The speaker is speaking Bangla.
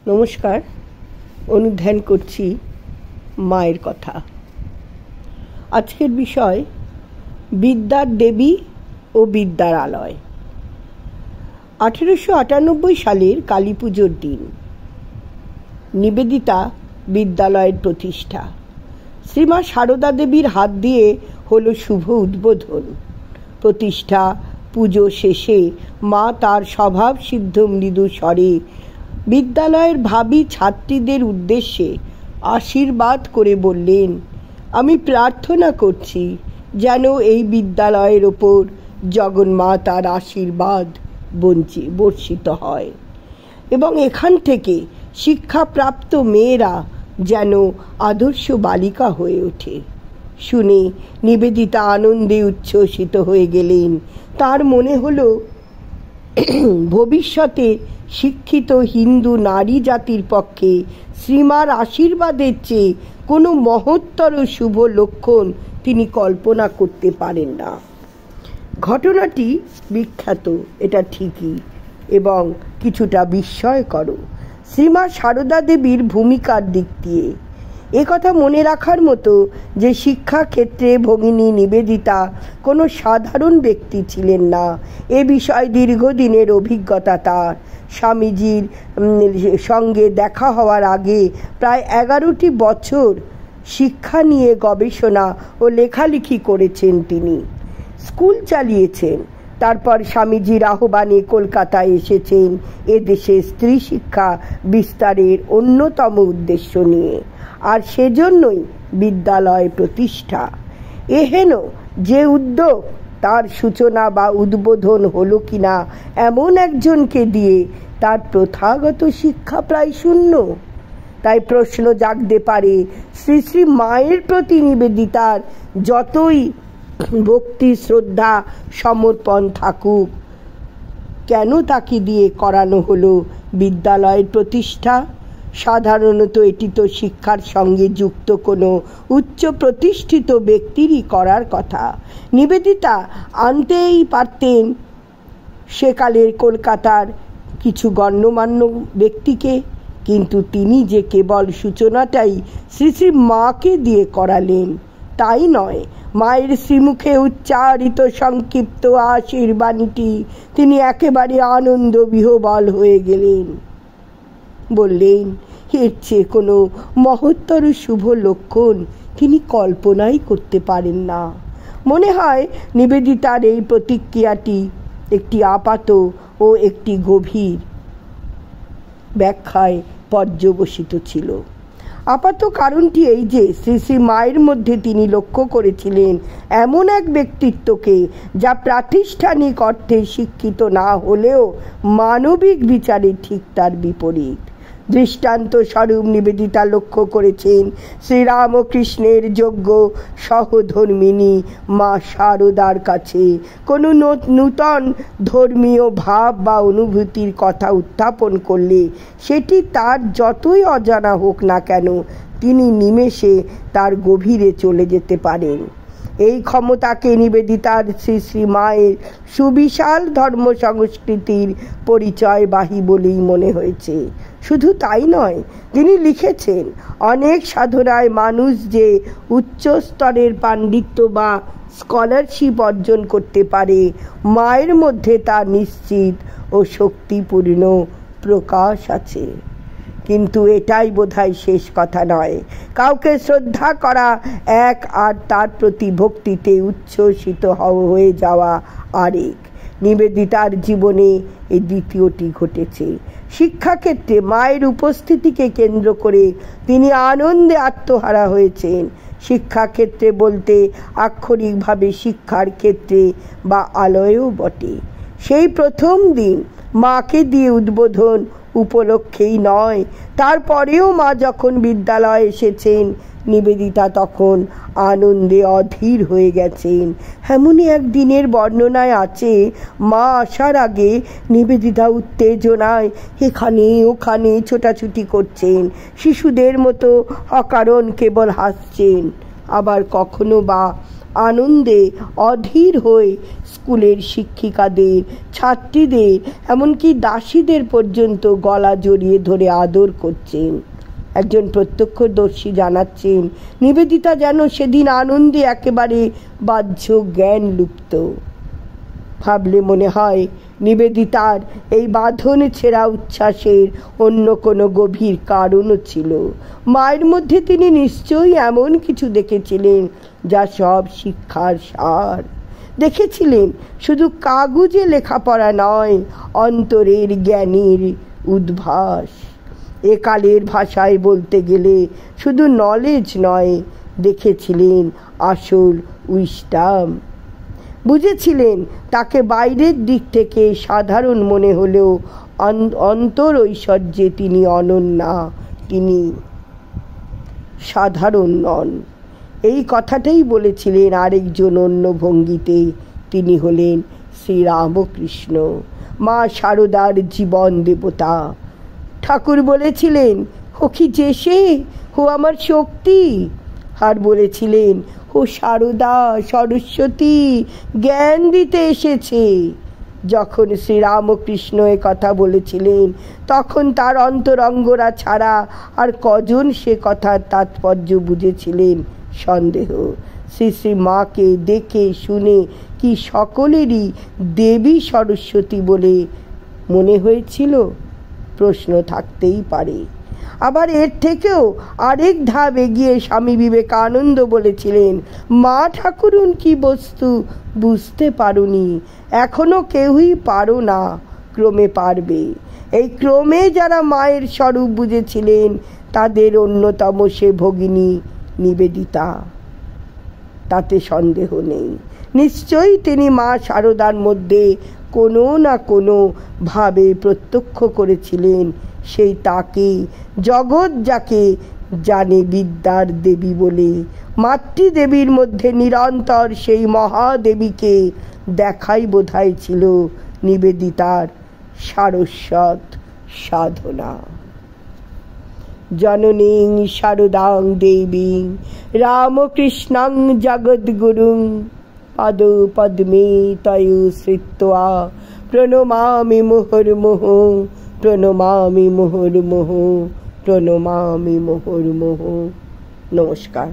নমস্কার। অনুধ্যান করছি মায়ের কথা। আজকের বিষয় বিদ্যার দেবী ও বিদ্যার আলয়। 1898 সালের কালী পুজোর দিন নিবেদিতা বিদ্যালয়ের প্রতিষ্ঠা। শ্রীমা সারদা দেবীর হাত দিয়ে হলো শুভ উদ্বোধন। প্রতিষ্ঠা পুজো শেষে মা তার স্বভাব সিদ্ধ মৃদু স্বরে বিদ্যালয়ের ভাবী ছাত্রীদের উদ্দেশ্যে আশীর্বাদ করে বললেন, আমি প্রার্থনা করছি যেন এই বিদ্যালয়ের ওপর জগন্মাতার আশীর্বাদ বর্ষিত হয় এবং এখান থেকে শিক্ষাপ্রাপ্ত মেয়েরা যেন আদর্শ বালিকা হয়ে ওঠে। শুনে নিবেদিতা আনন্দে উচ্ছ্বসিত হয়ে গেলেন। তার মনে হলো ভবিষ্যতে শিক্ষিত হিন্দু নারী জাতির পক্ষে শ্রীমার আশীর্বাদের চেয়ে কোনো মহত্তর শুভ লক্ষণ তিনি কল্পনা করতে পারেন না। ঘটনাটি বিখ্যাত, এটা ঠিকই, এবং কিছুটা বিস্ময়কর শ্রীমা সারদা দেবীর ভূমিকার দিক দিয়ে। একথা মনে রাখার মতো যে শিক্ষাক্ষেত্রে ভগিনী নিবেদিতা কোনো সাধারণ ব্যক্তি ছিলেন না, এ বিষয়ে দীর্ঘদিনের অভিজ্ঞতা তার। স্বামীজির সঙ্গে দেখা হওয়ার আগে প্রায় 11টি বছর শিক্ষা নিয়ে গবেষণা ও লেখালেখি করেছেন তিনি। স্কুল চালিয়েছেন। তারপর স্বামীজির আহ্বানে কলকাতায় এসেছেন এদেশে স্ত্রী শিক্ষা বিস্তারের অন্যতম উদ্দেশ্য নিয়ে, আর সেজন্যই বিদ্যালয় প্রতিষ্ঠা। এহেন যে উদ্যোগ, তার সূচনা বা উদ্বোধন হলো কিনা এমন একজনকে দিয়ে তার প্রথাগত শিক্ষা প্রায় শূন্য। তাই প্রশ্ন জাগতে পারে, শ্রী শ্রী মায়ের প্রতি নিবেদিতার যতই ভক্তি শ্রদ্ধা সমর্পণ থাকুক, কেন তাকে দিয়ে করানো হলো বিদ্যালয়ের প্রতিষ্ঠা? সাধারণত এটি তো শিক্ষার সঙ্গে যুক্ত কোনো উচ্চ প্রতিষ্ঠিত ব্যক্তিরই করার কথা। নিবেদিতা আনতেই পারতেন সেকালের কলকাতার কিছু গণ্যমান্য ব্যক্তিকে, কিন্তু তিনি যে কেবল সূচনাটাই শ্রী শ্রী মাকে দিয়ে করালেন তাই নয়। মায়ের শ্রীমুখে উচ্চারিত সংক্ষিপ্ত আশীর্বাণীটি তিনি একেবারে আনন্দ বিহ্বল হয়ে গেলেন। বললেন, এর চেয়ে কোনো মহত্তর শুভ লক্ষণ তিনি কল্পনাই করতে পারেন না। মনে হয় নিবেদিতার এই প্রতিক্রিয়াটি একটি আপাত ও একটি গভীর ব্যাখ্যায় পর্যবসিত ছিল। আপাত কারণটি এই যে, শ্রী শ্রী মায়ের মধ্যে তিনি লক্ষ্য করেছিলেন এমন এক ব্যক্তিত্বকে যা প্রাতিষ্ঠানিক অর্থে শিক্ষিত না হলেও মানবিক বিচারে ঠিক তার বিপরীত। দৃষ্টান্ত স্বরূপ নিবেদিতা লক্ষ্য করেছেন শ্রীরামকৃষ্ণের যোগ্য সহধর্মিনী মা শারদার কাছে কোনো নূতন ধর্মীয় ভাব বা অনুভূতির কথা উত্থাপন করলে সেটি তার যতই অজানা হোক না কেন, তিনি নিমেষে তার গভীরে চলে যেতে পারেন। এই ক্ষমতাকে নিবেদিতার শ্রী শ্রী মায়ের সুবিশাল ধর্ম সংস্কৃতির পরিচয়বাহী বলেই মনে হয়েছে। শুধু তাই নয়, তিনি লিখেছেন, অনেক সাধনায় মানুষ যে উচ্চ স্তরের পাণ্ডিত্য বা স্কলারশিপ অর্জন করতে পারে, মায়ের মধ্যে তা নিশ্চিত ও শক্তিপূর্ণ প্রকাশ আছে। কিন্তু এটাই বোধহয় শেষ কথা নয়। কাউকে শ্রদ্ধা করা এক, আর তার প্রতি ভক্তিতে উচ্ছ্বসিত হয়ে যাওয়া আরেক। নিবেদিতার জীবনে এই দ্বিতীয়টি ঘটেছে। শিক্ষাক্ষেত্রে মায়ের উপস্থিতিকে কেন্দ্র করে তিনি আনন্দে আত্মহারা হয়েছেন। শিক্ষাক্ষেত্রে বলতে আক্ষরিকভাবে শিক্ষার ক্ষেত্রে বা আলয়েও বটে। সেই প্রথম দিন মাকে দিয়ে উদ্বোধন উপলক্ষেই নয়, তারপরেও মা যখন বিদ্যালয়ে এসেছেন, নিবেদিতা তখন আনন্দে অধীর হয়ে গেছেন। এমনই এক দিনের বর্ণনায় আছে, মা আসার আগে নিবেদিতা উত্তেজনায় এখানে ওখানে ছোটাছুটি করছেন, শিশুদের মতো অকারণ কেবল হাসছেন। আবার কখনো বা আনন্দে অধীর হয়ে স্কুলের শিক্ষিকাদের, ছাত্রীদের, এমনকি দাসীদের পর্যন্ত গলা জড়িয়ে ধরে আদর করছেন। একজন প্রত্যক্ষদর্শী জানাচ্ছেন, নিবেদিতা যেন সেদিন আনন্দে একেবারে বাহ্য জ্ঞান লুপ্ত। ভাবলে মনে হয় নিবেদিতার এই বাঁধন ছেঁড়া উচ্ছ্বাসের অন্য কোনো গভীর কারণও ছিল। মায়ের মধ্যে তিনি নিশ্চয়ই এমন কিছু দেখেছিলেন যা সব শিক্ষার সার। দেখেছিলেন শুধু কাগজে লেখাপড়া নয়, অন্তরের জ্ঞানের উদ্ভাস। একালের ভাষায় বলতে গেলে শুধু নলেজ নয়, দেখেছিলেন আসল উইসডম। বুঝেছিলেন তাকে বাইরের দিক থেকে সাধারণ মনে হলেও অন্তর ঐশ্বর্যে তিনি অনন্যা, তিনি সাধারণ নন। এই কথাটাই বলেছিলেন আরেকজন অন্য ভঙ্গিতে। তিনি হলেন শ্রীরামকৃষ্ণ, মা শারদার জীবন দেবতা। ঠাকুর বলেছিলেন, ও কি যে সে, ও আমার শক্তি। আর বলেছিলেন, ও শারদা, সরস্বতী, জ্ঞান দিতে এসেছে। যখন শ্রীরামকৃষ্ণ এ কথা বলেছিলেন তখন তার অন্তরঙ্গরা ছাড়া আর কজন সে কথার তাৎপর্য বুঝেছিলেন সন্দেহ। শ্রী শ্রী মাকে দেখে শুনে কি সকলেরই দেবী সরস্বতী বলে মনে হয়েছিল? প্রশ্ন থাকতেই পারে। আবার এর থেকেও আরেক ধাপ এগিয়ে স্বামী বিবেকানন্দ বলেছিলেন, মা ঠাকুরুন কি বস্তু বুঝতে পারোনি, এখনো কেউই পারো না, ক্রমে পারবে। এই ক্রমে যারা মায়ের স্বরূপ বুঝেছিলেন তাদের অন্যতম সে ভগিনী নিবেদিতা, তাতে সন্দেহ নেই। নিশ্চয়ই তিনি মা শারদার মধ্যে কোনো না কোনো ভাবে প্রত্যক্ষ করেছিলেন সেই তাকে, জগৎ যাকে জানে বিদ্যার দেবী বলে, মাতৃদেবীর মধ্যে নিরন্তর সেই মহাদেবীকে দেখাই বোধহয় ছিল নিবেদিতার সারস্বত সাধনা। জননীং শারদাং দেবীং রামকৃষ্ণং জগদ্গুরুং পাদ পদ্মে তয়ো শ্রিত্বা প্রণমামি মুহুর্মুহুঃ, প্রণমামি মুহুর্মুহুঃ, প্রণমামি মুহুর্মুহুঃ। নমস্কার।